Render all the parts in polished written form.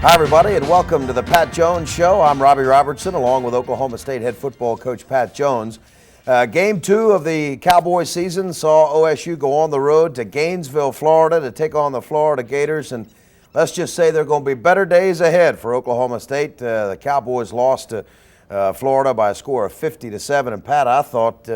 Hi, everybody, and welcome to the Pat Jones Show. I'm Robbie Robertson, along with Oklahoma State head football coach Pat Jones. Game 2 of the Cowboy season saw OSU go on the road to Gainesville, Florida, to take on the Florida Gators. And let's just say there are going to be better days ahead for Oklahoma State. The Cowboys lost to Florida by a score of 50-7. And Pat, I thought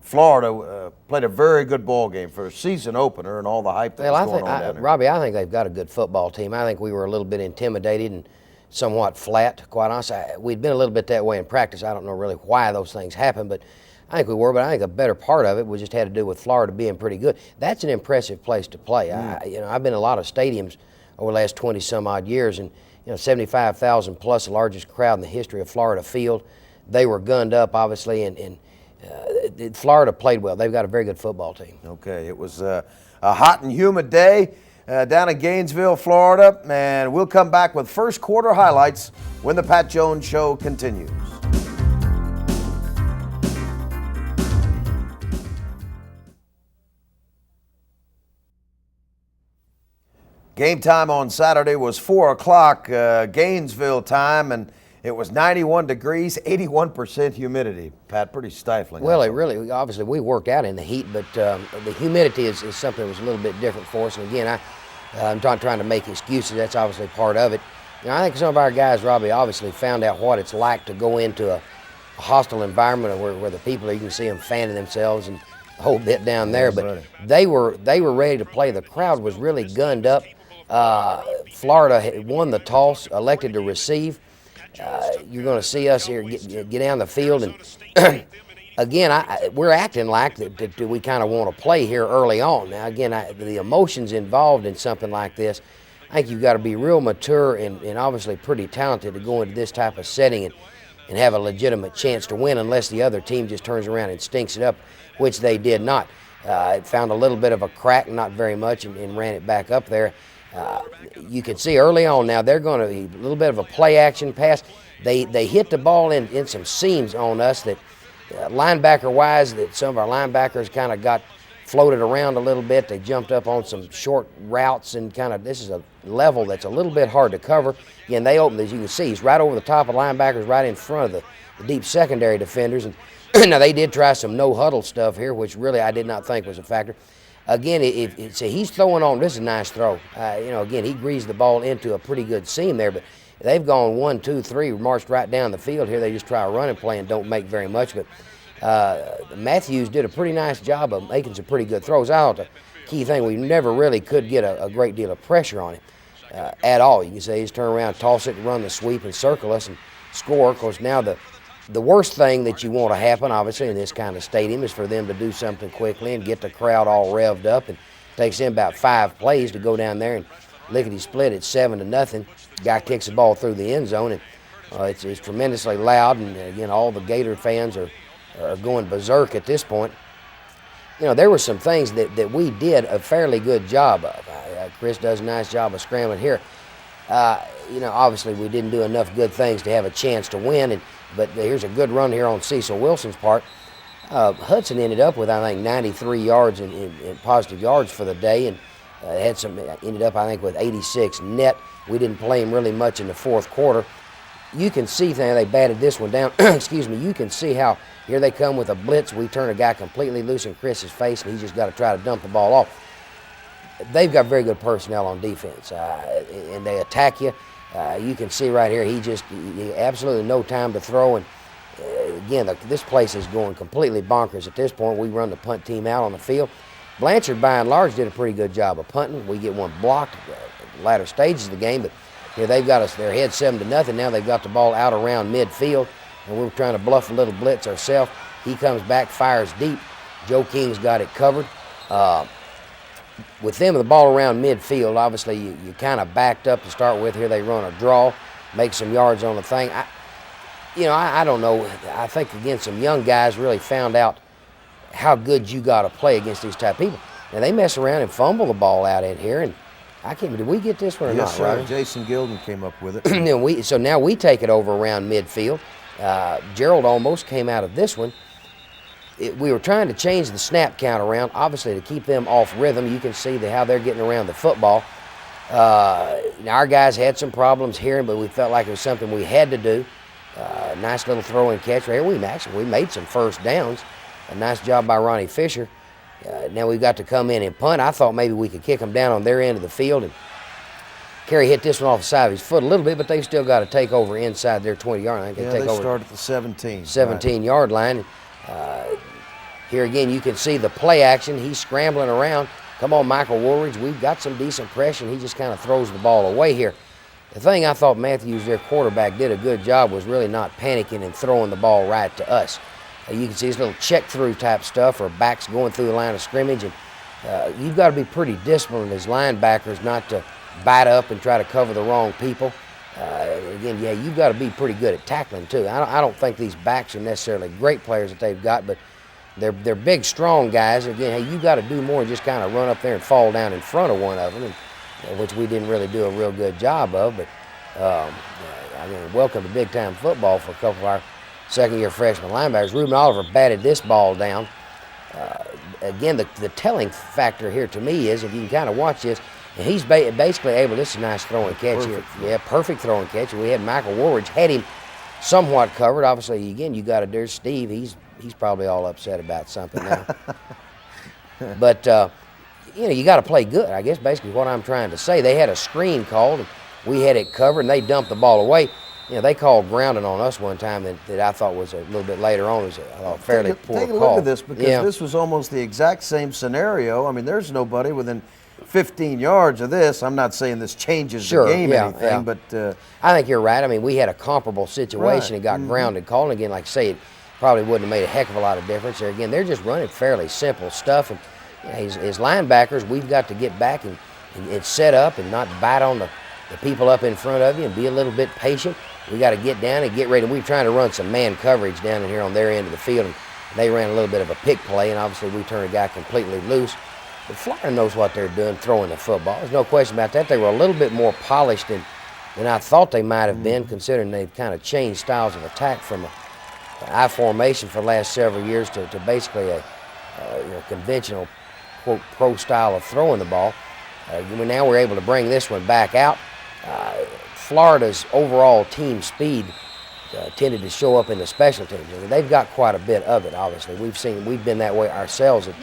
Florida played a very good ball game for a season opener and all the hype that was going on down there. Robbie, I think they've got a good football team. I think we were a little bit intimidated and somewhat flat, quite honestly. We'd been a little bit that way in practice. I don't know really why those things happened, but I think we were. But I think a better part of it was just had to do with Florida being pretty good. That's an impressive place to play. I've been in a lot of stadiums over the last 20-some-odd years, and 75,000 plus, the largest crowd in the history of Florida Field. They were gunned up, obviously, and Florida played well. They've got a very good football team. Okay, it was a hot and humid day down in Gainesville, Florida, and we'll come back with first quarter highlights when the Pat Jones Show continues. Game time on Saturday was 4 o'clock Gainesville time, and it was 91 degrees, 81% humidity. Pat, pretty stifling. Well, obviously we worked out in the heat, but the humidity is something that was a little bit different for us. And again, I'm not trying to make excuses. That's obviously part of it. I think some of our guys, Robbie, obviously found out what it's like to go into a hostile environment where the people, you can see them fanning themselves and the whole bit down there. But they were ready to play. The crowd was really gunned up. Florida had won the toss, elected to receive. You're going to see us here get down the field, and again, we're acting like that we kind of want to play here early on. Now, again, the emotions involved in something like this, I think you've got to be real mature and obviously pretty talented to go into this type of setting and have a legitimate chance to win, unless the other team just turns around and stinks it up, which they did not. It found a little bit of a crack, not very much, and ran it back up there. You can see early on now they're going to be a little bit of a play action pass. They hit the ball in some seams on us that linebacker wise, that some of our linebackers kind of got floated around a little bit. They jumped up on some short routes and this is a level that's a little bit hard to cover. Again, they opened, as you can see, he's right over the top of linebackers, right in front of the deep secondary defenders. And now they did try some no huddle stuff here, which really I did not think was a factor. Again, he's throwing on, this is a nice throw. Again, he greased the ball into a pretty good seam there, but they've gone 1, 2, 3, marched right down the field here. They just try a running play and don't make very much. But Matthews did a pretty nice job of making some pretty good throws. I thought the key thing, we never really could get a great deal of pressure on him at all. You can say he's turn around, toss it, run the sweep, and circle us and score. Of course, now the worst thing that you want to happen, obviously, in this kind of stadium is for them to do something quickly and get the crowd all revved up. And it takes them about 5 plays to go down there and lickety-split at 7-0. Guy kicks the ball through the end zone, and it's tremendously loud. And, again, all the Gator fans are going berserk at this point. There were some things that we did a fairly good job of. Chris does a nice job of scrambling here. Obviously we didn't do enough good things to have a chance to win, but here's a good run here on Cecil Wilson's part. Hudson ended up with, I think, 93 yards in positive yards for the day, and ended up, I think, with 86 net. We didn't play him really much in the fourth quarter. You can see they batted this one down. Excuse me. You can see how here they come with a blitz. We turn a guy completely loose in Chris's face, and he's just got to try to dump the ball off. They've got very good personnel on defense, and they attack you. You can see right here, he absolutely no time to throw. And again, this place is going completely bonkers at this point. We run the punt team out on the field. Blanchard, by and large, did a pretty good job of punting. We get one blocked at the latter stages of the game, but here they've got us, they're ahead 7-0. Now they've got the ball out around midfield, and we're trying to bluff a little blitz ourselves. He comes back, fires deep. Joe King's got it covered. With them, the ball around midfield, obviously you kind of backed up to start with. Here they run a draw, make some yards on the thing. I don't know. I think, again, some young guys really found out how good you got to play against these type of people. Now, they mess around and fumble the ball out in here, and did we get this one or not? Yes, sir. Right? Jason Gilden came up with it. So now we take it over around midfield. Gerald almost came out of this one. We were trying to change the snap count around, obviously to keep them off rhythm. You can see how they're getting around the football. Our guys had some problems here, but we felt like it was something we had to do. Nice little throw and catch right here. We made some first downs. A nice job by Ronnie Fisher. Now we've got to come in and punt. I thought maybe we could kick them down on their end of the field. And Kerry hit this one off the side of his foot a little bit, but they've still got to take over inside their 20-yard line. They start at the 17. 17-yard line. Here again, you can see the play action. He's scrambling around. Come on, Michael Woolridge. We've got some decent pressure. He just kind of throws the ball away here. The thing I thought Matthews, their quarterback, did a good job was really not panicking and throwing the ball right to us. You can see his little check-through type stuff, or backs going through the line of scrimmage. And you've got to be pretty disciplined as linebackers not to bite up and try to cover the wrong people. Again, yeah, you've got to be pretty good at tackling too. I don't think these backs are necessarily great players that they've got, but they're big, strong guys. Again, hey, you've got to do more than just kind of run up there and fall down in front of one of them, which we didn't really do a real good job of. But welcome to big-time football for a couple of our second-year freshman linebackers. Reuben Oliver batted this ball down. Again, the telling factor here to me is, if you can kind of watch this, and he's basically able, this is a nice throw and catch here. Yeah, perfect throw and catch. We had Michael Woolridge, had him somewhat covered. Obviously, again, you got to do Steve. He's probably all upset about something now. But, you got to play good, I guess, basically what I'm trying to say. They had a screen called, and we had it covered, and they dumped the ball away. They called grounding on us one time that I thought was a little bit later on. Was a fairly poor call. Take a look at this, because this was almost the exact same scenario. I mean, there's nobody within 15 yards of this. I'm not saying this changes the game anything, but I think you're right. I mean, we had a comparable situation and got grounded called. And again, like I say, it probably wouldn't have made a heck of a lot of difference there. Again, they're just running fairly simple stuff. And as linebackers, we've got to get back and set up and not bite on the people up in front of you and be a little bit patient. We got to get down and get ready. We're trying to run some man coverage down in here on their end of the field. And they ran a little bit of a pick play, and obviously we turned a guy completely loose. But Florida knows what they're doing, throwing the football. There's no question about that. They were a little bit more polished than I thought they might have been, considering they've kind of changed styles of attack from an I formation for the last several years to basically a conventional, quote, pro style of throwing the ball. Now we're able to bring this one back out. Florida's overall team speed tended to show up in the special teams. I mean, they've got quite a bit of it, obviously. We've been that way ourselves at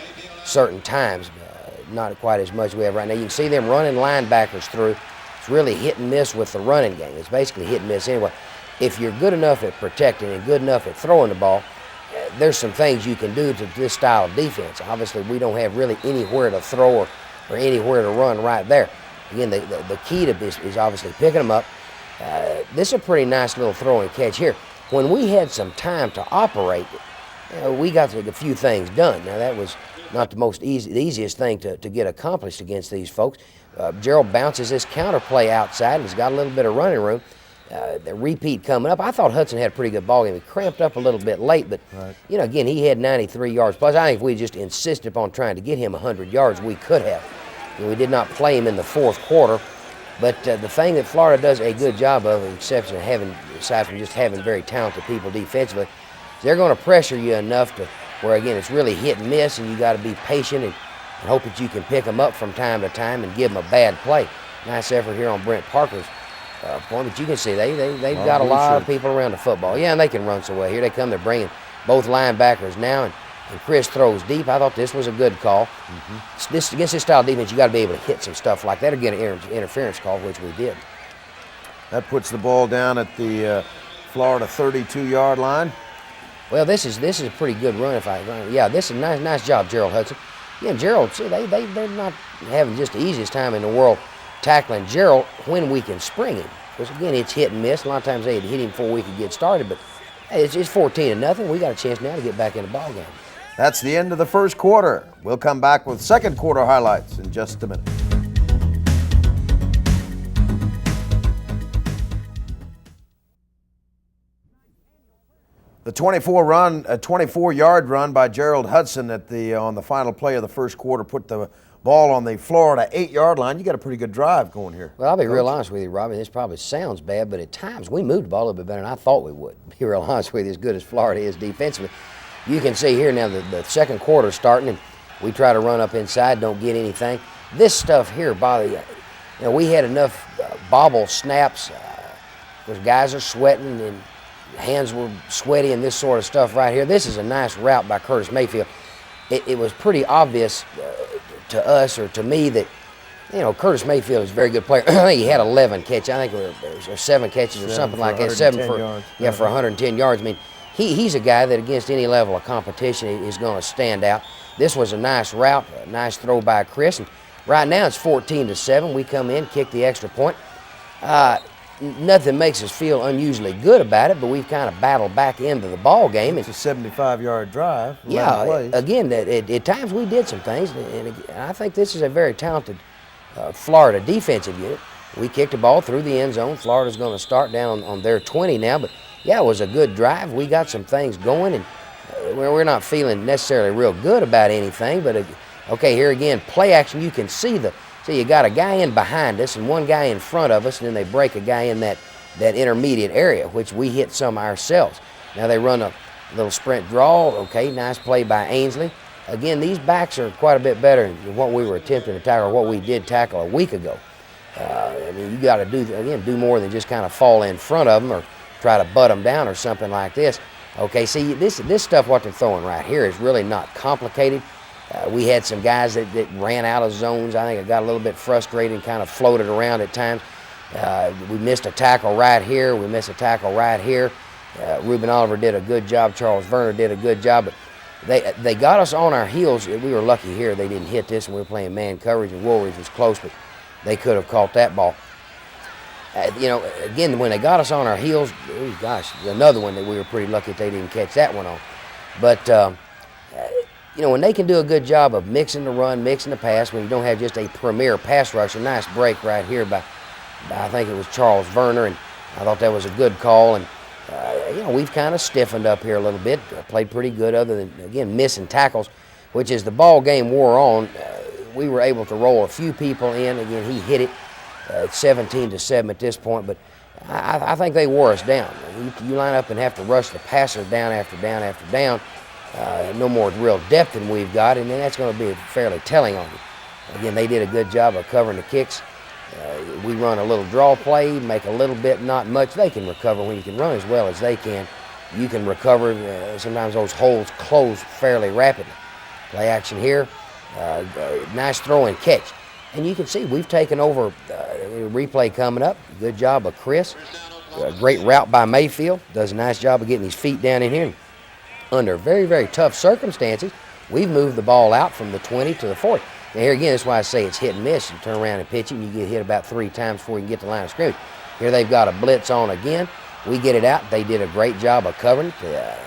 certain times, not quite as much as we have right now. You can see them running linebackers through. It's really hit and miss with the running game. It's basically hit and miss anyway. If you're good enough at protecting and good enough at throwing the ball, there's some things you can do to this style of defense. Obviously, we don't have really anywhere to throw or anywhere to run right there. Again, the key to this is obviously picking them up. This is a pretty nice little throw and catch here. When we had some time to operate, we got a few things done. Now, that was not the easiest thing to get accomplished against these folks. Gerald bounces this counter play outside, and he's got a little bit of running room. The repeat coming up. I thought Hudson had a pretty good ball game. He cramped up a little bit late, but again, he had 93 yards plus. I think if we just insisted upon trying to get him 100 yards, we could have. We did not play him in the fourth quarter, but the thing that Florida does a good job of, with the exception of aside from just having very talented people defensively, is they're going to pressure you enough to where, again, it's really hit and miss, and you got to be patient and hope that you can pick them up from time to time and give them a bad play. Nice effort here on Brent Parker's point, but you can see they've got a lot of people around the football. Yeah, and they can run so well. Here they come. They're bringing both linebackers now, and Chris throws deep. I thought this was a good call. Against this style of defense, you got to be able to hit some stuff like that or get an interference call, which we did. That puts the ball down at the Florida 32-yard line. Well, this is a pretty good run. This is nice job, Gerald Hudson. Yeah, Gerald, see, they're not having just the easiest time in the world tackling Gerald when we can spring him. Because again, it's hit and miss. A lot of times they hit him before we could get started, but hey, it's 14-0. We got a chance now to get back in the ball game. That's the end of the first quarter. We'll come back with second quarter highlights in just a minute. The 24-yard run by Gerald Hudson on the final play of the first quarter put the ball on the Florida 8-yard line. You got a pretty good drive going here. Well, I'll be real honest with you, Robbie. This probably sounds bad, but at times we moved the ball a little bit better than I thought we would. Be real honest with you, as good as Florida is defensively. You can see here now the second quarter starting, and we try to run up inside, don't get anything. This stuff here, we had enough bobble snaps. Because guys are sweating and hands were sweaty and this sort of stuff right here. This is a nice route by Curtis Mayfield. It was pretty obvious to us or to me that, Curtis Mayfield is a very good player. I think he had 11 catches. I think it was 7 catches or something like that. 7 for yards. Yeah, for 110 yards. I mean, he's a guy that against any level of competition is going to stand out. This was a nice route, a nice throw by Chris. And right now it's 14-7. We come in, kick the extra point. Nothing makes us feel unusually good about it, but we've kind of battled back into the ball game. It's a 75-yard drive. Yeah, again, at times we did some things, and I think this is a very talented Florida defensive unit. We kicked the ball through the end zone. Florida's going to start down on their 20 now, but yeah, it was a good drive. We got some things going, and we're not feeling necessarily real good about anything, but okay, here again, play action. You can see you got a guy in behind us and one guy in front of us, and then they break a guy in that intermediate area, which we hit some ourselves. Now they run a little sprint draw. Okay, nice play by Ainsley. Again, these backs are quite a bit better than what we were attempting to tackle or what we did tackle a week ago. You got to do more than just kind of fall in front of them or try to butt them down or something like this. Okay, see, this stuff, what they're throwing right here is really not complicated. We had some guys that ran out of zones. I think it got a little bit frustrated and kind of floated around at times. We missed a tackle right here. We missed a tackle right here. Reuben Oliver did a good job. Charles Verner did a good job. But they got us on our heels. We were lucky here. They didn't hit this, and we were playing man coverage, and Woolridge was close, but they could have caught that ball. Again, when they got us on our heels, oh gosh, another one that we were pretty lucky that they didn't catch that one on. But when they can do a good job of mixing the run, mixing the pass, when you don't have just a premier pass rusher, nice break right here by I think it was Charles Verner, and I thought that was a good call. And we've kind of stiffened up here a little bit, played pretty good other than, again, missing tackles, which as the ball game wore on, we were able to roll a few people in. Again, he hit it 17-7 at this point, but I think they wore us down. You line up and have to rush the passer down after down after down. No more real depth than we've got, and then that's going to be fairly telling on you. Again, they did a good job of covering the kicks. We run a little draw play, make a little bit, not much. They can recover when you can run as well as they can. You can recover. Sometimes those holes close fairly rapidly. Play action here. Nice throw and catch. And you can see we've taken over. Replay coming up. Good job of Chris. Great route by Mayfield. Does a nice job of getting his feet down in here. Under very, very tough circumstances, we've moved the ball out from the 20 to the 40. Now here again, that's why I say it's hit and miss. You turn around and pitch it, and you get hit about 3 times before you can get to the line of scrimmage. Here they've got a blitz on again. We get it out. They did a great job of covering it.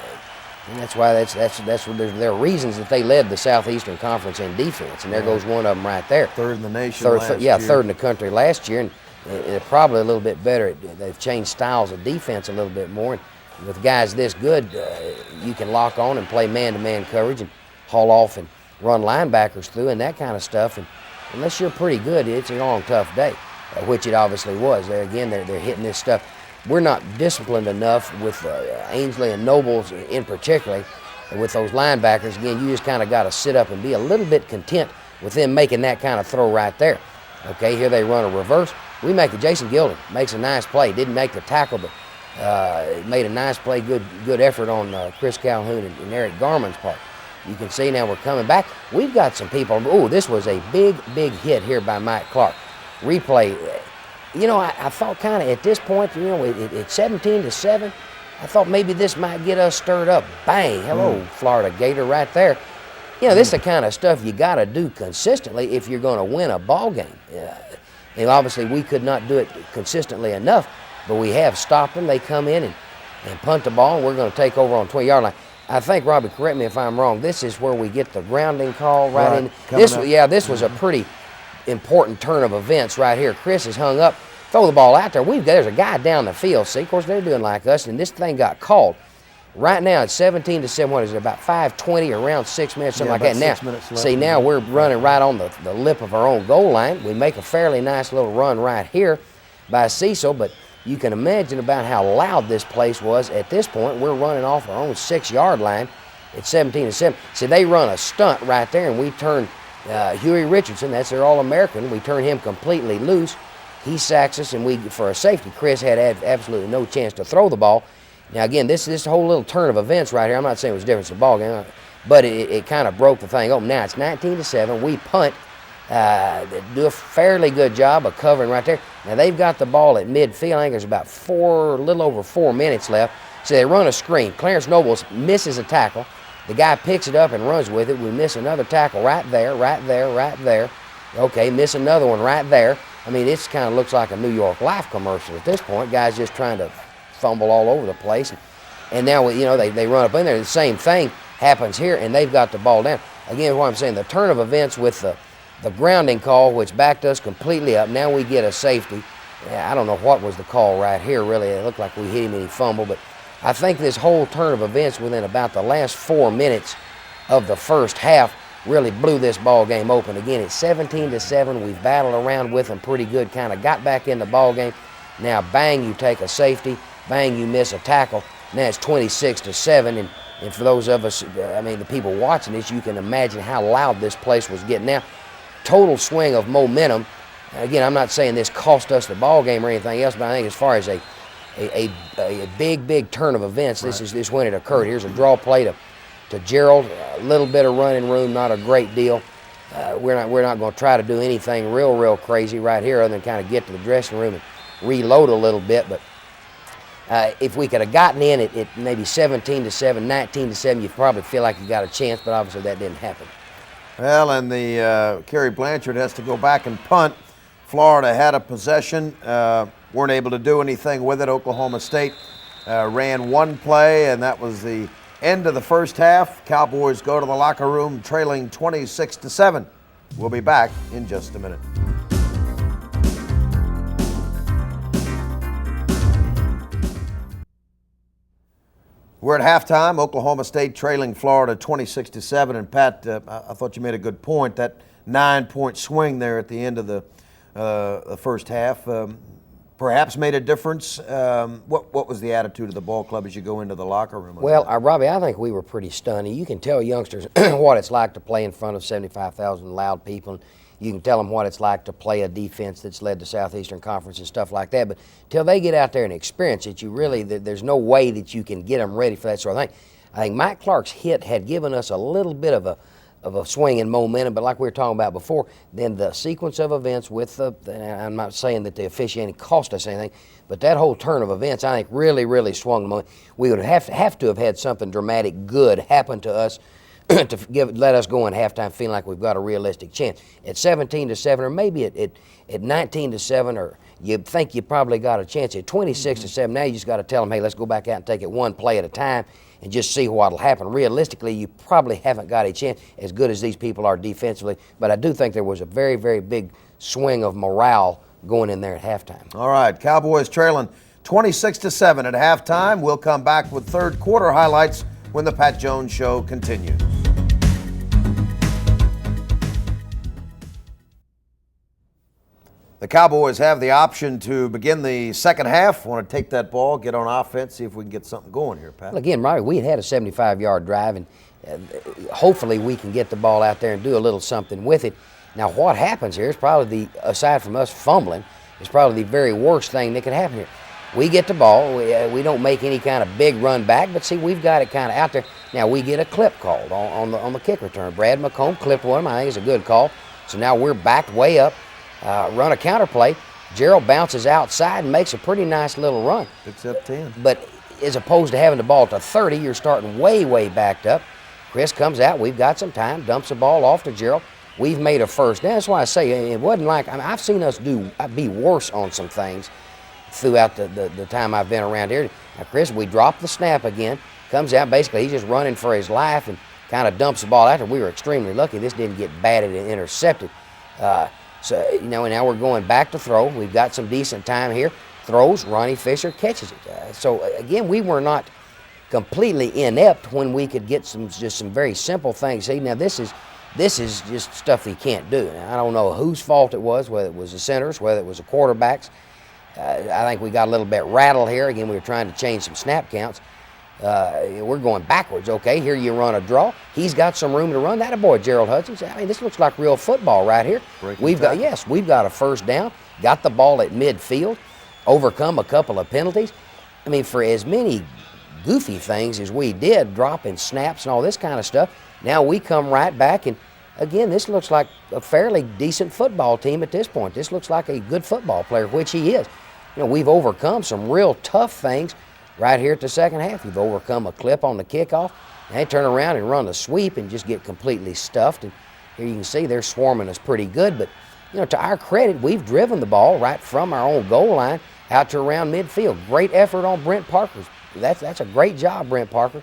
And that's why there are reasons that they led the Southeastern Conference in defense, and there goes one of them right there. Third in the nation last year. Third in the country last year, and they're probably a little bit better. They've changed styles of defense a little bit more. And with guys this good, you can lock on and play man-to-man coverage and haul off and run linebackers through and that kind of stuff. And unless you're pretty good, it's a long, tough day, which it obviously was. They're hitting this stuff. We're not disciplined enough with Ainsley and Nobles in particular, with those linebackers. Again, you just kind of got to sit up and be a little bit content with them making that kind of throw right there. Okay, here they run a reverse. We make it. Jason Gilden makes a nice play. Didn't make the tackle, but made a nice play, good effort on Chris Calhoun and Eric Garman's part. You can see now we're coming back. We've got some people. Oh, this was a big hit here by Mike Clark. Replay. I thought kind of at this point, it's 17-7. I thought maybe this might get us stirred up. Bang! Hello, Florida Gator right there. This is the kind of stuff you got to do consistently if you're going to win a ball game. And obviously we could not do it consistently enough, but we have stopped them. They come in and punt the ball, and we're going to take over on 20-yard line. I think, Robbie, correct me if I'm wrong, this is where we get the grounding call right in. This was a pretty important turn of events right here. Chris is hung up, throw the ball out there. There's a guy down the field. See, of course, they're doing like us, and this thing got called. Right now, it's 17-7. What is it, about 5:20, around 6 minutes, something like that. Now, see, now we're running right on the lip of our own goal line. We make a fairly nice little run right here by Cecil, but you can imagine about how loud this place was at this point. We're running off our own 6-yard line at 17-7. See, they run a stunt right there, and we turn Huey Richardson, that's their All-American. We turn him completely loose. He sacks us, and for a safety, Chris had absolutely no chance to throw the ball. Now, again, this whole little turn of events right here, I'm not saying it was different to the ball game, but it kind of broke the thing open. Now it's 19-7. We punt, do a fairly good job of covering right there. Now they've got the ball at midfield. I think there's about a little over 4 minutes left. So they run a screen. Clarence Nobles misses a tackle. The guy picks it up and runs with it. We miss another tackle right there, right there, right there. Okay, miss another one right there. I mean, it kind of looks like a New York Life commercial at this point. Guys just trying to fumble all over the place. And now, they run up in there. The same thing happens here, and they've got the ball down. Again, what I'm saying, the turn of events with the grounding call, which backed us completely up. Now we get a safety. I don't know what was the call right here, really. It looked like we hit him and he fumbled, but I think this whole turn of events within about the last 4 minutes of the first half really blew this ball game open. Again, it's 17-7. We've battled around with them pretty good, kind of got back in the ball game. Now, bang, you take a safety. Bang, you miss a tackle. Now it's 26-7. And for those of us, the people watching this, you can imagine how loud this place was getting. Now, total swing of momentum. Again, I'm not saying this cost us the ball game or anything else, but I think as far as a big turn of events, this is when it occurred. Here's a draw play to Gerald, a little bit of running room, not a great deal. We're not going to try to do anything real crazy right here other than kind of get to the dressing room and reload a little bit. But if we could have gotten in at maybe 17-7, 19-7, you probably feel like you got a chance, but obviously that didn't happen. Well, and the Kerry Blanchard has to go back and punt. Florida had a possession, weren't able to do anything with it. Oklahoma State ran one play, and that was the end of the first half. Cowboys go to the locker room trailing 26-7. We'll be back in just a minute. We're at halftime. Oklahoma State trailing Florida 26-7. And Pat, I thought you made a good point. That 9-point swing there at the end of the first half perhaps made a difference. What was the attitude of the ball club as you go into the locker room? Well, Robbie, I think we were pretty stunned. You can tell youngsters what it's like to play in front of 75,000 loud people. You can tell them what it's like to play a defense that's led the Southeastern Conference and stuff like that. But till they get out there and experience it, there's no way that you can get them ready for that sort of thing. I think Mike Clark's hit had given us a little bit of a swing in momentum, but like we were talking about before, then the sequence of events with I'm not saying that the officiating cost us anything, but that whole turn of events, I think, really swung the momentum. We would have to have had something dramatic good happen to us to let us go in halftime feeling like we've got a realistic chance. At 17-7, or maybe at 19-7, or you think you probably got a chance. At 26-7, now you just got to tell them, hey, let's go back out and take it one play at a time and just see what'll happen. Realistically, you probably haven't got a chance as good as these people are defensively, but I do think there was a very big swing of morale going in there at halftime. All right, Cowboys trailing 26-7 at halftime. We'll come back with third quarter highlights when the Pat Jones Show continues. The Cowboys have the option to begin the second half. Want to take that ball, get on offense, see if we can get something going here, Pat. Well, again, Robbie, we had a 75-yard drive, and hopefully we can get the ball out there and do a little something with it. Now, what happens here is probably aside from us fumbling, is probably the very worst thing that could happen here. We get the ball, we don't make any kind of big run back, but see, we've got it kind of out there. Now, we get a clip called on the kick return. Brad McComb clipped one of them. I think it's a good call. So now we're backed way up, run a counter play. Gerald bounces outside and makes a pretty nice little run. Picks up 10. But as opposed to having the ball to 30, you're starting way backed up. Chris comes out, we've got some time, dumps the ball off to Gerald. We've made a first down. That's why I say it wasn't like, I've seen us be worse on some things throughout the time I've been around here. Now, Chris, we drop the snap again, comes out, basically he's just running for his life and kind of dumps the ball after. We were extremely lucky this didn't get batted and intercepted. And now we're going back to throw. We've got some decent time here. Throws, Ronnie Fisher catches it. So again, we were not completely inept when we could get some very simple things. See, now this is just stuff you can't do. Now, I don't know whose fault it was, whether it was the centers, whether it was the quarterbacks. I think we got a little bit rattled here. Again, we were trying to change some snap counts. we're going backwards. Okay, here you run a draw. He's got some room to run. That boy, Gerald Hudson. I mean, this looks like real football right here. We've got a first down. Got the ball at midfield. Overcome a couple of penalties. I mean, for as many goofy things as we did, dropping snaps and all this kind of stuff, now we come right back, and again, this looks like a fairly decent football team at this point. This looks like a good football player, which he is. You know, we've overcome some real tough things right here at the second half. We've overcome a clip on the kickoff, and they turn around and run a sweep and just get completely stuffed. And here you can see they're swarming us pretty good, but you know, to our credit, we've driven the ball right from our own goal line out to around midfield. Great effort on Brent Parker's. That's a great job, Brent Parker.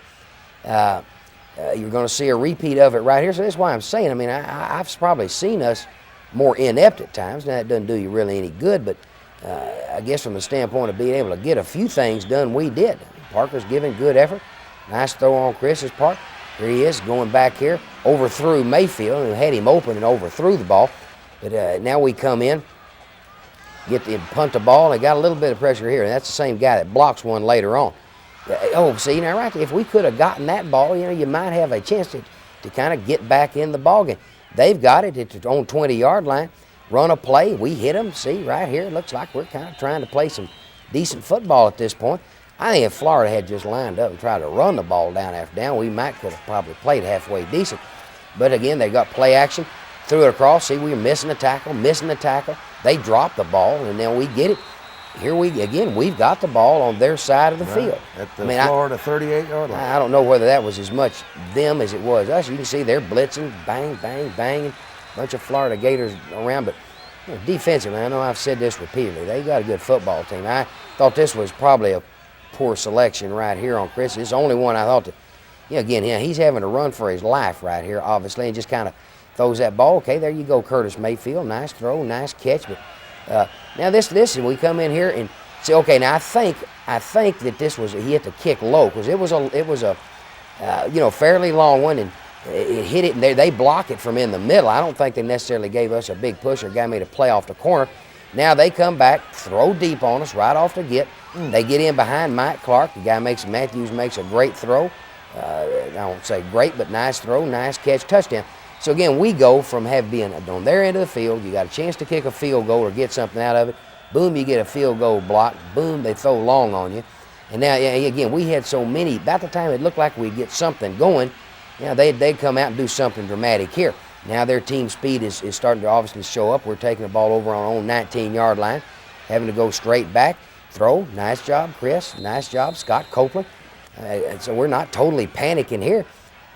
You're going to see a repeat of it right here. So that's why I'm saying, I mean, I've probably seen us more inept at times. Now, that doesn't do you really any good, but I guess from the standpoint of being able to get a few things done, we did. Parker's giving good effort. Nice throw on Chris's part. Here he is going back here, overthrew Mayfield, and had him open and overthrew the ball. But now we come in, punt the ball, and they got a little bit of pressure here, and that's the same guy that blocks one later on. Oh, see, now right there, if we could have gotten that ball, you know, you might have a chance to kind of get back in the ball game. They've got it at their own 20-yard line, run a play, we hit them. See, right here, it looks like we're kind of trying to play some decent football at this point. I think if Florida had just lined up and tried to run the ball down after down, we might could have probably played halfway decent. But again, they got play action, threw it across. See, we were missing the tackle. They dropped the ball, and then we get it. Here we've got the ball on their side of the field. At the Florida 38-yard line. I don't know whether that was as much them as it was us. You can see they're blitzing, bang, bang, bang, a bunch of Florida Gators around. But you know, defensively, I know I've said this repeatedly, they got a good football team. I thought this was probably a poor selection right here on Chris. It's the only one I thought that, he's having to run for his life right here, obviously, and just kind of throws that ball. Okay, there you go, Curtis Mayfield. Nice throw, nice catch. But now this, and we come in here and say, okay, now I think that this was he hit the kick low because it was a fairly long one, and it hit it, and they block it from in the middle. I don't think they necessarily gave us a big push or guy made a play off the corner. Now they come back, throw deep on us right off the get. They get in behind Mike Clark. The guy Matthews makes a great throw. I won't say great, but nice throw, nice catch, touchdown. So again, we go from being on their end of the field, you got a chance to kick a field goal or get something out of it. Boom, you get a field goal block. Boom, they throw long on you. And now, again, we had so many, about the time it looked like we'd get something going, they'd come out and do something dramatic here. Now their team speed is starting to obviously show up. We're taking the ball over on our own 19-yard line, having to go straight back. Throw, nice job, Chris. Nice job, Scott Copeland. So we're not totally panicking here.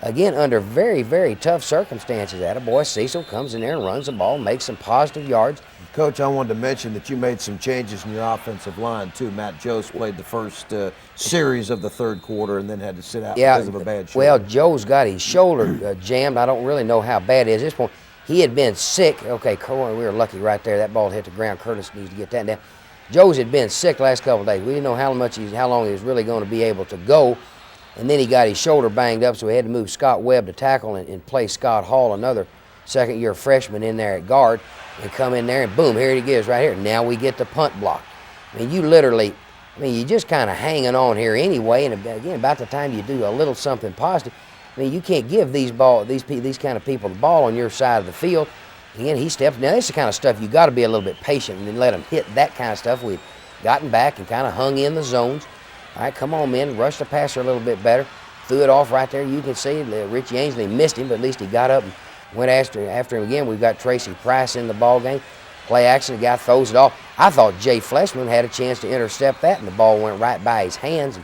Again, under very, very tough circumstances, attaboy Cecil comes in there and runs the ball, makes some positive yards. Coach, I wanted to mention that you made some changes in your offensive line, too. Matt Jost played the first series of the third quarter and then had to sit out because of a bad shoulder. Well, Joe's got his shoulder jammed. I don't really know how bad it is at this point. He had been sick. Okay, we were lucky right there. That ball hit the ground. Curtis needs to get that down. Joe's had been sick last couple of days. We didn't know how long he was really going to be able to go. And then he got his shoulder banged up, so we had to move Scott Webb to tackle and play Scott Hall, another second-year freshman, in there at guard, and come in there, and boom, here he is right here. Now we get the punt block. I mean, you just kind of hanging on here anyway, and again, about the time you do a little something positive, I mean, you can't give these kind of people the ball on your side of the field. Again, he steps. Now, this is the kind of stuff you got to be a little bit patient and then let him hit that kind of stuff. We've gotten back and kind of hung in the zones. All right, come on, men. Rush the passer a little bit better. Threw it off right there. You can see Richie Ainsley missed him, but at least he got up and went after him again. We've got Tracy Price in the ball game. Play action, the guy throws it off. I thought Jay Fleshman had a chance to intercept that, and the ball went right by his hands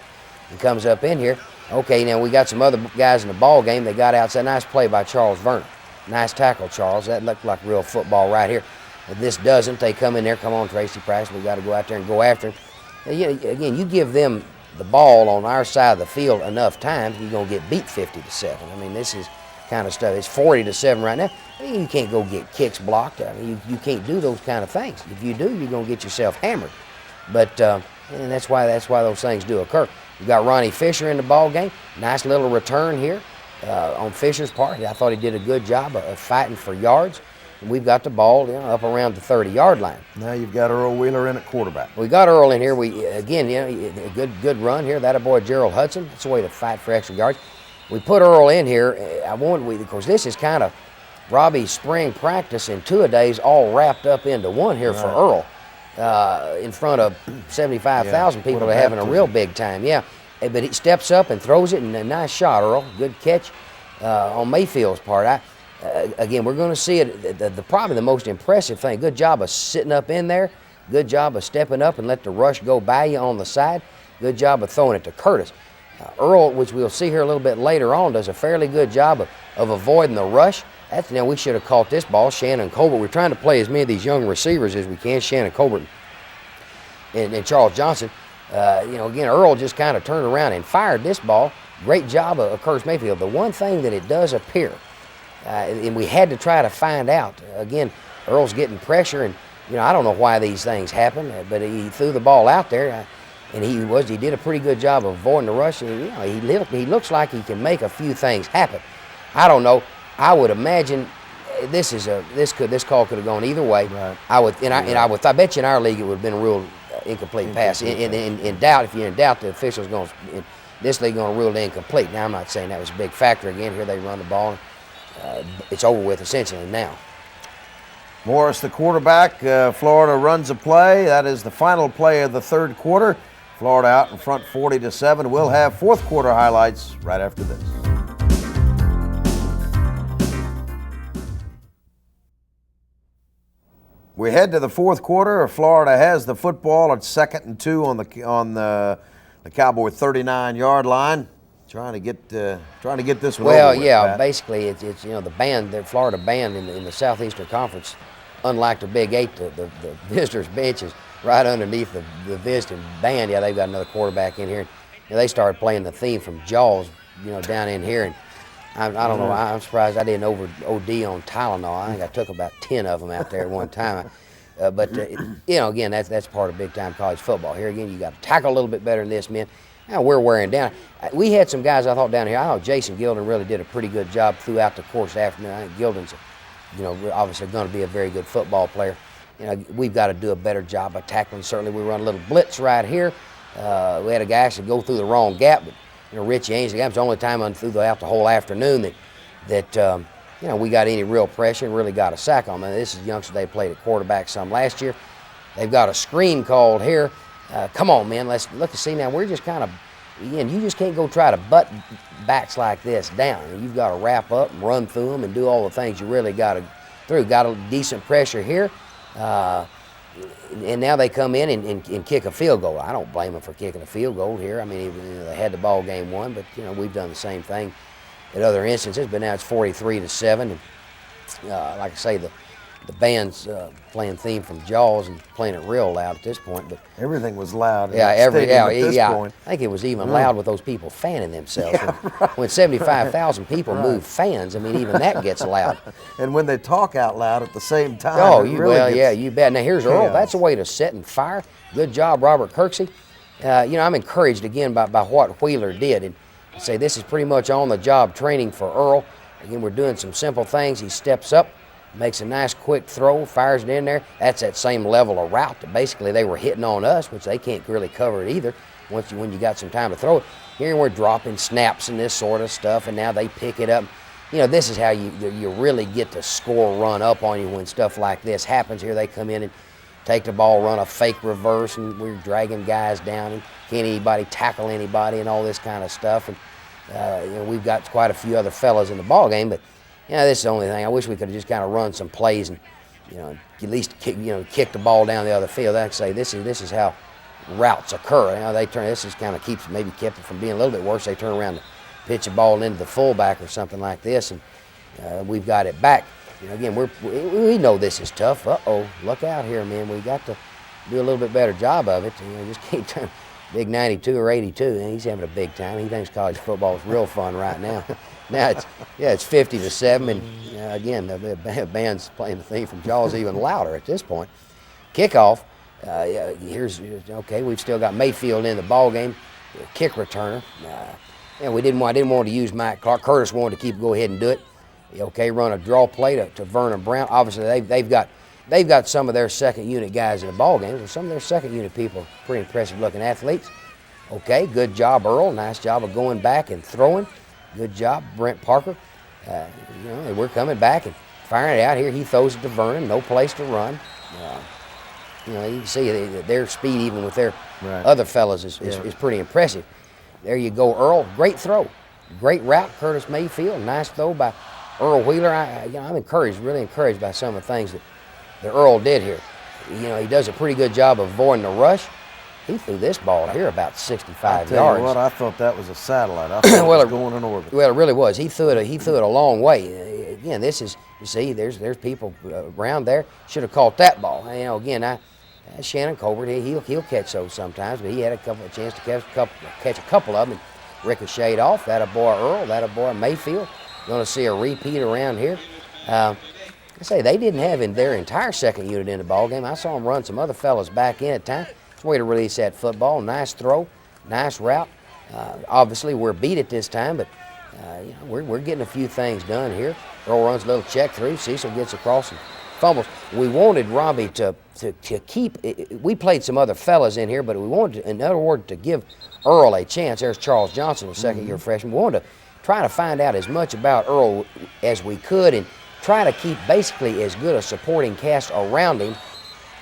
and comes up in here. Okay, now we got some other guys in the ball game. They got outside. Nice play by Charles Vernon. Nice tackle, Charles. That looked like real football right here. If this doesn't, they come in there. Come on, Tracy Price. We got to go out there and go after him. Again, you give them the ball on our side of the field enough times, you're going to get beat 50-7. I mean, this is kind of stuff. It's 40-7 right now. I mean, you can't go get kicks blocked. I mean, you can't do those kind of things. If you do, you're going to get yourself hammered. But and that's why those things do occur. You got Ronnie Fisher in the ball game. Nice little return here on Fisher's part. I thought he did a good job of fighting for yards. and we've got the ball up around the 30-yard line. Now you've got Earl Wheeler in at quarterback. We got Earl in here. We again, a good run here. That boy Gerald Hudson. That's a way to fight for extra yards. We put Earl in here. Of course, this is kind of Robbie's spring practice and two-a-days all wrapped up into one here for Earl. In front of 75,000 people are having a real big time. Yeah, but he steps up and throws it, and a nice shot, Earl. Good catch on Mayfield's part. Again, we're going to see it. Probably the most impressive thing. Good job of sitting up in there. Good job of stepping up and let the rush go by you on the side. Good job of throwing it to Curtis. Earl, which we'll see here a little bit later on, does a fairly good job of avoiding the rush. Now we should have caught this ball. Shannon Colbert. We're trying to play as many of these young receivers as we can. Shannon Colbert and Charles Johnson. Again, Earl just kind of turned around and fired this ball. Great job of Curtis Mayfield. The one thing that it does appear, and we had to try to find out, again, Earl's getting pressure, and I don't know why these things happen, but he threw the ball out there. And he did a pretty good job of avoiding the rush. And, he looks like he can make a few things happen. I don't know. I would imagine this call could have gone either way. Right. I bet you in our league it would have been a real incomplete pass. In doubt, if you're in doubt, the officials in this league going to rule it incomplete. Now I'm not saying that was a big factor. Again, here they run the ball. It's over with essentially now. Morris, the quarterback. Florida runs a play. That is the final play of the third quarter. Florida out in front 40-7. We'll have fourth quarter highlights right after this. We head to the fourth quarter. Florida has the football at 2nd and 2 on the Cowboy 39-yard line. Trying to get this one over with, yeah, Pat. Basically it's the Florida band in the Southeastern Conference. Unlike the Big 8, the visitors' bench is right underneath the visiting band. Yeah, they've got another quarterback in here. They started playing the theme from Jaws, down in here. And I don't know. I'm surprised I didn't OD on Tylenol. I think I took about 10 of them out there at one time. Again, that's part of big-time college football. Here again, you got to tackle a little bit better than this, men. Now we're wearing down. We had some guys I thought down here. I thought Jason Gilden really did a pretty good job throughout the course of the afternoon. I think Gilden's obviously going to be a very good football player. We've got to do a better job of tackling. Certainly, we run a little blitz right here. We had a guy actually go through the wrong gap, but Richie Ainsley, that was the only time throughout the whole afternoon that we got any real pressure and really got a sack on them. This is youngsters they played at quarterback some last year. They've got a screen called here. Come on, man, let's look and see now. We're just kind of, again, you just can't go try to butt backs like this down. You've got to wrap up and run through them and do all the things you really got to through. Got a decent pressure here. And now they come in and kick a field goal. I don't blame them for kicking a field goal here. I mean, they had the ball game won, but we've done the same thing at other instances. But now it's 43-7, and like I say, the band's playing theme from Jaws and playing it real loud at this point. But everything was loud. Yeah, point. I think it was even loud with those people fanning themselves. Yeah, right. When 75,000 people move fans, I mean, even that gets loud. And when they talk out loud at the same time. Oh, you bet. Now here's Earl. That's a way to set and fire. Good job, Robert Kirksey. I'm encouraged again by what Wheeler did, and say this is pretty much on-the-job training for Earl. Again, we're doing some simple things. He steps up, makes a nice quick throw, fires it in there. That's that same level of route that basically they were hitting on us, which they can't really cover it either when you got some time to throw it. Here we're dropping snaps and this sort of stuff, and now they pick it up. This is how you really get the score run up on you when stuff like this happens. Here they come in and take the ball, run a fake reverse, and we're dragging guys down, and can't anybody tackle anybody and all this kind of stuff. And we've got quite a few other fellas in the ball game, but this is the only thing. I wish we could have just kind of run some plays and, at least kick the ball down the other field. I'd say this is how routes occur. This is kind of kept it from being a little bit worse. They turn around to pitch a ball into the fullback or something like this, and we've got it back. Again, we know this is tough. Look out here, man. We got to do a little bit better job of it. Just can't turn big 92 or 82, and he's having a big time. He thinks college football is real fun right now. Now it's 50-7, and again the band's playing the theme from Jaws even louder at this point. Kickoff. We've still got Mayfield in the ball game, kick returner. I didn't want to use Mike Clark. Curtis wanted to go ahead and do it. Okay, run a draw play to Vernon Brown. Obviously, they've got some of their second unit guys in the ball game. Some of their second unit people, pretty impressive looking athletes. Okay, good job, Earl. Nice job of going back and throwing. Good job, Brent Parker. We're coming back and firing it out here. He throws it to Vernon. No place to run. You can see their speed, even with their other fellas, is pretty impressive. There you go, Earl. Great throw. Great route, Curtis Mayfield. Nice throw by Earl Wheeler. I'm encouraged, really encouraged by some of the things that Earl did here. He does a pretty good job of avoiding the rush. He threw this ball here about 65 yards. I tell you what, I thought that was a satellite. I thought it was going in orbit. Well, it really was. He threw it a long way. Again, this is, you see, there's people around there. Should have caught that ball. Again, Shannon Colbert, he'll catch those sometimes, but he had a chance to catch a couple of them and ricocheted off. That a boy Earl, that a boy Mayfield. Going to see a repeat around here. I say they didn't have in their entire second unit in the ball game. I saw them run some other fellas back in at times. It's a way to release that football. Nice throw, nice route. Obviously, we're beat at this time, but we're getting a few things done here. Earl runs a little check through. Cecil gets across and fumbles. We wanted Robbie to keep. We played some other fellas in here, but we wanted, in other words, to give Earl a chance. There's Charles Johnson, a second-year freshman. We wanted to try to find out as much about Earl as we could and try to keep basically as good a supporting cast around him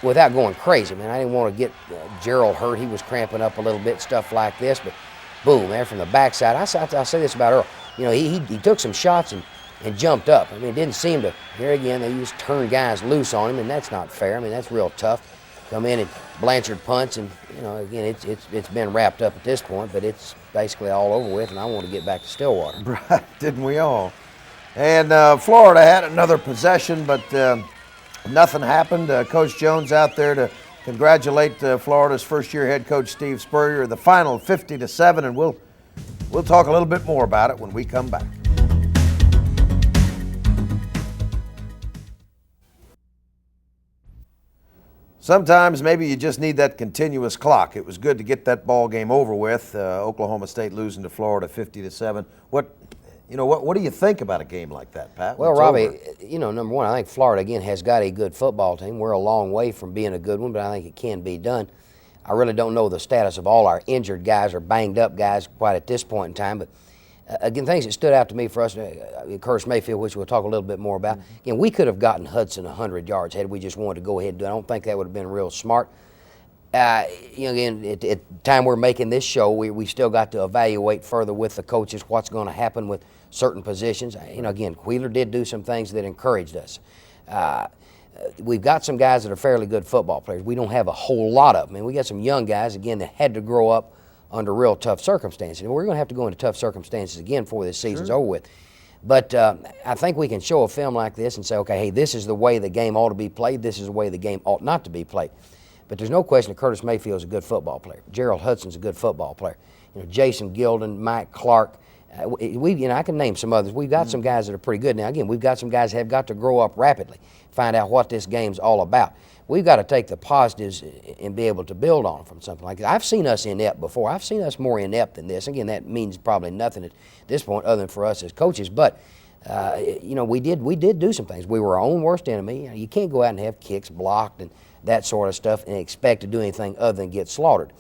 without going crazy. I didn't want to get Gerald hurt. He was cramping up a little bit, stuff like this, but boom, there from the backside. I say this about Earl. He took some shots and jumped up. It didn't seem to, here again, they just turn guys loose on him, and that's not fair. That's real tough. Come in and Blanchard punts, and, again, it's been wrapped up at this point, but it's basically all over with, and I want to get back to Stillwater. Right, didn't we all? And Florida had another possession, but nothing happened. Coach Jones out there to congratulate Florida's first-year head coach Steve Spurrier. The final 50-7, and we'll talk a little bit more about it when we come back. Sometimes maybe you just need that continuous clock. It was good to get that ball game over with. Oklahoma State losing to Florida 50-7. What do you think about a game like that, Pat? Well, Robbie, number one, I think Florida, again, has got a good football team. We're a long way from being a good one, but I think it can be done. I really don't know the status of all our injured guys or banged up guys quite at this point in time, but again, things that stood out to me for us, Curtis Mayfield, which we'll talk a little bit more about. Again, we could have gotten Hudson 100 yards had we just wanted to go ahead and do it. I don't think that would have been real smart. Again, at the time we're making this show, we still got to evaluate further with the coaches what's going to happen with certain positions. Again, Wheeler did do some things that encouraged us. We've got some guys that are fairly good football players. We don't have a whole lot of them. We got some young guys, again, that had to grow up under real tough circumstances. And we're going to have to go into tough circumstances again before this season's over with. But I think we can show a film like this and say, okay, hey, this is the way the game ought to be played. This is the way the game ought not to be played. But there's no question that Curtis Mayfield is a good football player. Gerald Hudson's a good football player. Jason Gilden, Mike Clark. I can name some others. We've got some guys that are pretty good. Now, again, we've got some guys that have got to grow up rapidly, find out what this game's all about. We've got to take the positives and be able to build on them from something like that. I've seen us inept before. I've seen us more inept than this. Again, that means probably nothing at this point other than for us as coaches. But, we did do some things. We were our own worst enemy. You can't go out and have kicks blocked and that sort of stuff and expect to do anything other than get slaughtered.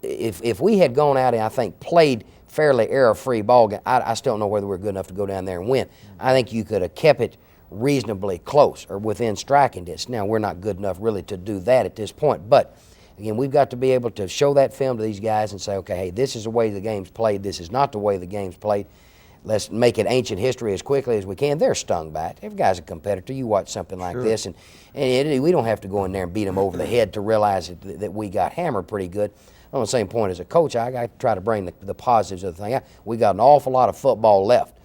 If we had gone out and, I think, played fairly error-free ball game, I still don't know whether we're good enough to go down there and win. I think you could have kept it reasonably close or within striking distance. Now, we're not good enough really to do that at this point, but again, we've got to be able to show that film to these guys and say, okay, hey, this is the way the game's played. This is not the way the game's played. Let's make it ancient history as quickly as we can. They're stung by it. Every guy's a competitor. You watch something like this, and we don't have to go in there and beat them over the head to realize that we got hammered pretty good. On the same point as a coach, I got to try to bring the positives of the thing out. We got an awful lot of football left.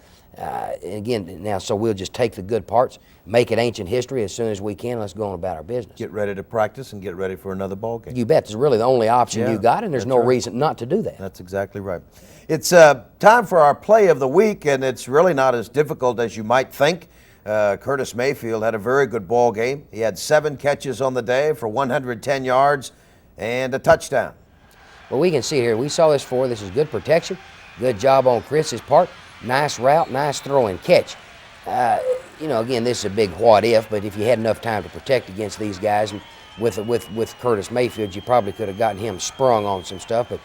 Again, now, so we'll just take the good parts, make it ancient history as soon as we can. Let's go on about our business. Get ready to practice and get ready for another ball game. You bet. It's really the only option you got, and there's no reason not to do that. That's exactly right. It's time for our play of the week, and it's really not as difficult as you might think. Curtis Mayfield had a very good ball game. He had 7 catches on the day for 110 yards and a touchdown. Well, we can see here, we saw this before. This is good protection. Good job on Chris's part. Nice route, nice throw and catch. Again, this is a big what if, but if you had enough time to protect against these guys, and with Curtis Mayfield, you probably could have gotten him sprung on some stuff, but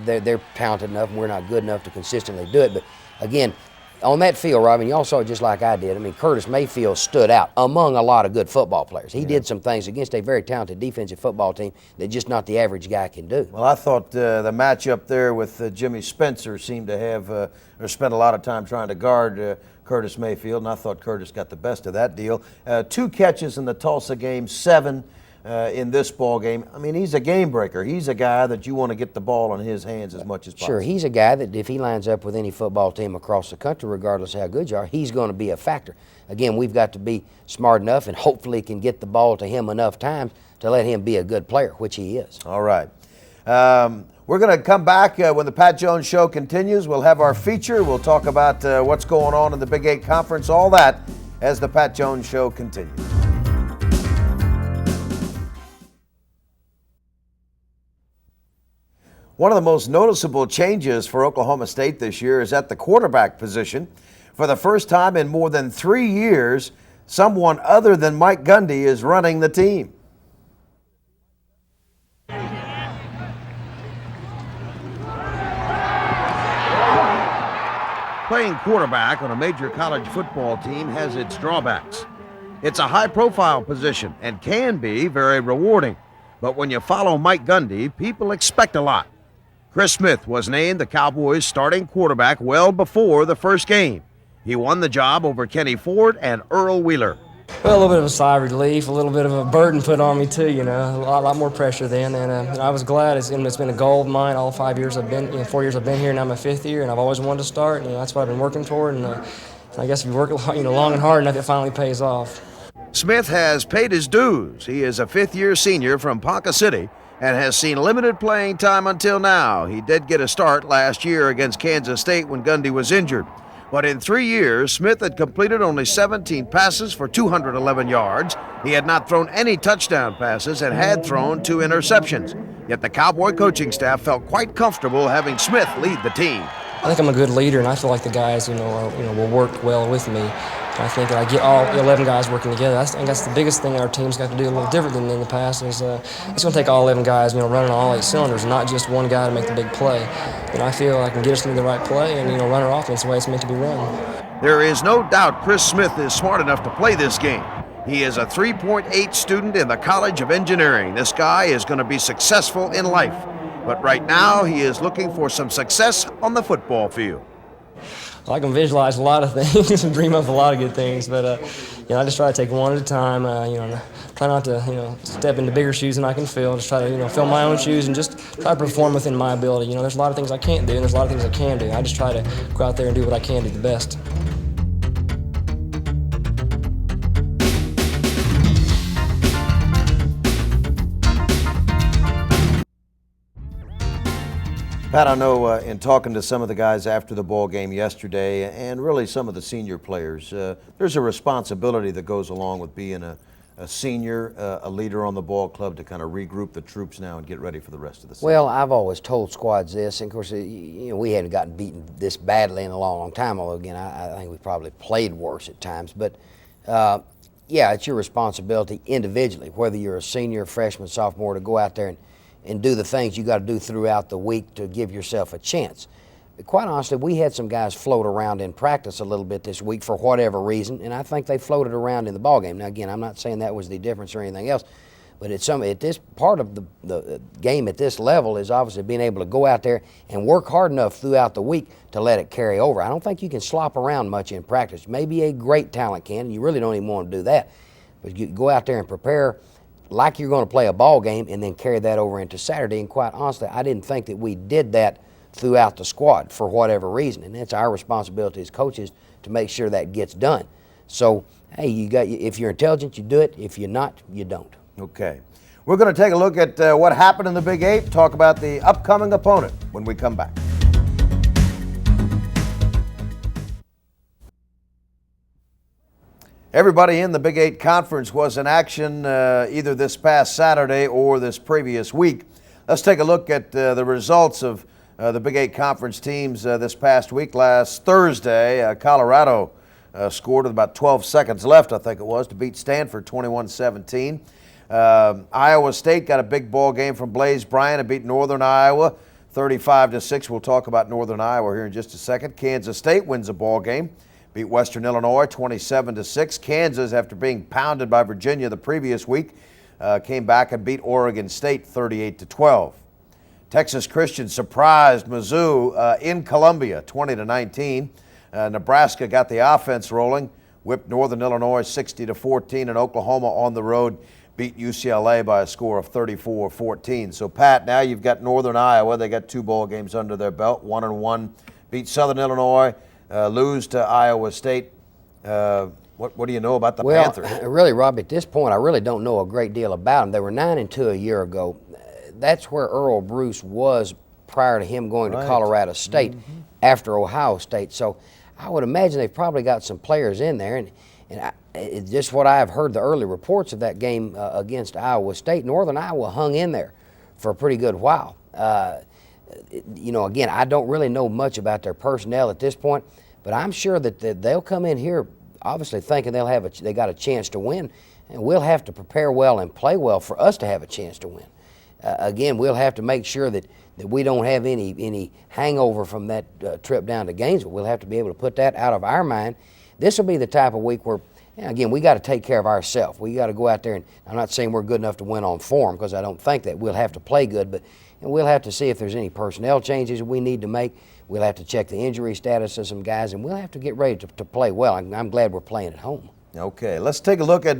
they're talented enough, and we're not good enough to consistently do it. But again, on that field, Robbie, you all saw it just like I did. I mean, Curtis Mayfield stood out among a lot of good football players. He did some things against a very talented defensive football team that just not the average guy can do. Well, I thought the matchup there with Jimmy Spencer seemed to have or spent a lot of time trying to guard Curtis Mayfield, and I thought Curtis got the best of that deal. 2 catches in the Tulsa game, 7 in this ball game. I mean, he's a game breaker. He's a guy that you want to get the ball in his hands as much as possible. Sure, he's a guy that if he lines up with any football team across the country, regardless of how good you are, he's going to be a factor. Again, we've got to be smart enough and hopefully can get the ball to him enough times to let him be a good player, which he is. All right. We're going to come back when the Pat Jones Show continues. We'll have our feature. We'll talk about what's going on in the Big 8 Conference, all that, as the Pat Jones Show continues. One of the most noticeable changes for Oklahoma State this year is at the quarterback position. For the first time in more than 3 years, someone other than Mike Gundy is running the team. Playing quarterback on a major college football team has its drawbacks. It's a high-profile position and can be very rewarding. But when you follow Mike Gundy, people expect a lot. Chris Smith was named the Cowboys' starting quarterback well before the first game. He won the job over Kenny Ford and Earl Wheeler. Well, a little bit of a sigh of relief, a little bit of a burden put on me too, a lot more pressure then, and I was glad. It's been a goal of mine all 5 years I've been, 4 years I've been here, and I'm my 5th year, and I've always wanted to start, and that's what I've been working toward, and I guess if you work long and hard enough, it finally pays off. Smith has paid his dues. He is a 5th-year senior from Ponca City and has seen limited playing time until now. He did get a start last year against Kansas State when Gundy was injured. But in 3 years, Smith had completed only 17 passes for 211 yards. He had not thrown any touchdown passes and had thrown 2 interceptions. Yet the Cowboy coaching staff felt quite comfortable having Smith lead the team. I think I'm a good leader, and I feel like the guys, will work well with me. I think I get all 11 guys working together. I think that's the biggest thing our team's got to do a little different than in the past. Is it's going to take all 11 guys, running on all 8 cylinders, not just one guy to make the big play. And I feel I can get us into the right play and run our offense the way it's meant to be run. There is no doubt Chris Smith is smart enough to play this game. He is a 3.8 student in the College of Engineering. This guy is going to be successful in life. But right now, he is looking for some success on the football field. I can visualize a lot of things and dream up a lot of good things, but I just try to take one at a time. Try not to step into bigger shoes than I can fill. Just try to fill my own shoes and just try to perform within my ability. There's a lot of things I can't do, and there's a lot of things I can do. I just try to go out there and do what I can do the best. Pat, I know in talking to some of the guys after the ball game yesterday, and really some of the senior players, there's a responsibility that goes along with being a senior, a leader on the ball club, to kind of regroup the troops now and get ready for the rest of the season. Well, I've always told squads this, and of course, we hadn't gotten beaten this badly in a long, long time, although, again, I think we probably played worse at times. But, yeah, it's your responsibility individually, whether you're a senior, freshman, sophomore, to go out there and do the things you got to do throughout the week to give yourself a chance. But quite honestly, we had some guys float around in practice a little bit this week for whatever reason, and I think they floated around in the ballgame. Now, again, I'm not saying that was the difference or anything else, but at this part of the game at this level is obviously being able to go out there and work hard enough throughout the week to let it carry over. I don't think you can slop around much in practice. Maybe a great talent can, and you really don't even want to do that. But you go out there and prepare like you're going to play a ball game and then carry that over into Saturday. And quite honestly, I didn't think that we did that throughout the squad for whatever reason. And it's our responsibility as coaches to make sure that gets done. So, hey, if you're intelligent, you do it. If you're not, you don't. Okay. We're going to take a look at what happened in the Big 8, talk about the upcoming opponent when we come back. Everybody in the Big 8 Conference was in action either this past Saturday or this previous week. Let's take a look at the results of the Big 8 Conference teams this past week. Last Thursday, Colorado scored with about 12 seconds left, I think it was, to beat Stanford 21-17. Iowa State got a big ball game from Blaze Bryant and beat Northern Iowa 35-6. We'll talk about Northern Iowa here in just a second. Kansas State wins a ball game, beat Western Illinois 27-6. Kansas, after being pounded by Virginia the previous week, came back and beat Oregon State 38-12. Texas Christian surprised Mizzou in Columbia 20-19. Nebraska got the offense rolling, whipped Northern Illinois 60-14, and Oklahoma on the road beat UCLA by a score of 34-14. So, Pat, now you've got Northern Iowa. They got 2 ball games under their belt, 1-1. Beat Southern Illinois, lose to Iowa State. What do you know about the Panthers? Well, really, Rob, at this point, I really don't know a great deal about them. They were 9-2 a year ago. That's where Earl Bruce was prior to him going to Colorado State after Ohio State. So I would imagine they've probably got some players in there. And just what I have heard, the early reports of that game against Iowa State, Northern Iowa hung in there for a pretty good while. Again, I don't really know much about their personnel at this point, but I'm sure that they'll come in here obviously thinking they got a chance to win, and we'll have to prepare well and play well for us to have a chance to win. Again, we'll have to make sure that we don't have any hangover from that trip down to Gainesville. We'll have to be able to put that out of our mind. This will be the type of week where, again, we got to take care of ourselves. We got to go out there, and I'm not saying we're good enough to win on form, because I don't think that. We'll have to play good, but we'll have to see if there's any personnel changes we need to make. We'll have to check the injury status of some guys, and we'll have to get ready to play well. I'm glad we're playing at home. Okay, let's take a look at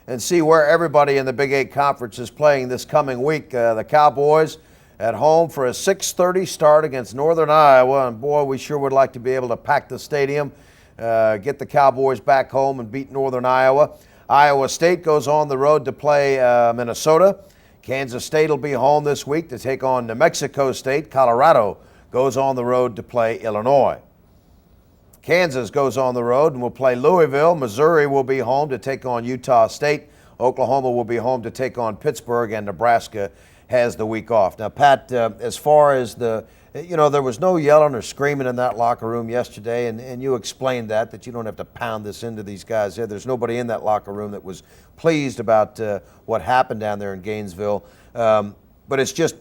and see where everybody in the Big 8 Conference is playing this coming week. The Cowboys at home for a 6:30 start against Northern Iowa, and boy, we sure would like to be able to pack the stadium, get the Cowboys back home and beat Northern Iowa. Iowa State goes on the road to play Minnesota. Kansas State will be home this week to take on New Mexico State. Colorado goes on the road to play Illinois. Kansas goes on the road and will play Louisville. Missouri will be home to take on Utah State. Oklahoma will be home to take on Pittsburgh, and Nebraska has the week off. Now, Pat, as far as there was no yelling or screaming in that locker room yesterday, and you explained that you don't have to pound this into these guys here. There's nobody in that locker room that was pleased about what happened down there in Gainesville. But it's just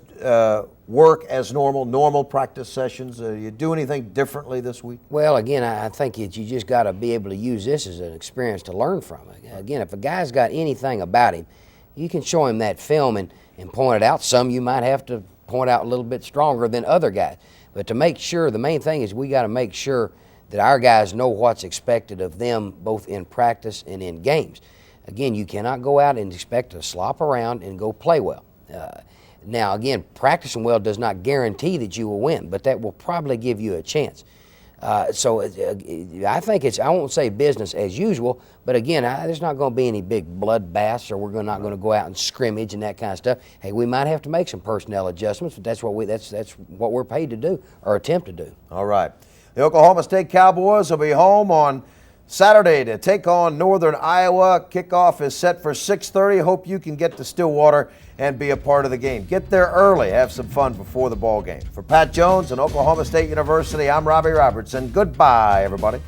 work as normal practice sessions. You do anything differently this week? Well, again, I think that you just got to be able to use this as an experience to learn from. Again, if a guy's got anything about him, you can show him that film and point it out. Some you might have to point out a little bit stronger than other guys. But to make sure, the main thing is we got to make sure that our guys know what's expected of them both in practice and in games. Again, you cannot go out and expect to slop around and go play well. Now, again, practicing well does not guarantee that you will win, but that will probably give you a chance. So I think I won't say business as usual, but again, there's not going to be any big bloodbaths, or we're not going to go out and scrimmage and that kind of stuff. Hey, we might have to make some personnel adjustments, but that's what we're paid to do, or attempt to do. All right. The Oklahoma State Cowboys will be home on Saturday to take on Northern Iowa. Kickoff is set for 6:30. Hope you can get to Stillwater and be a part of the game. Get there early. Have some fun before the ball game. For Pat Jones and Oklahoma State University, I'm Robbie Robertson. Goodbye, everybody.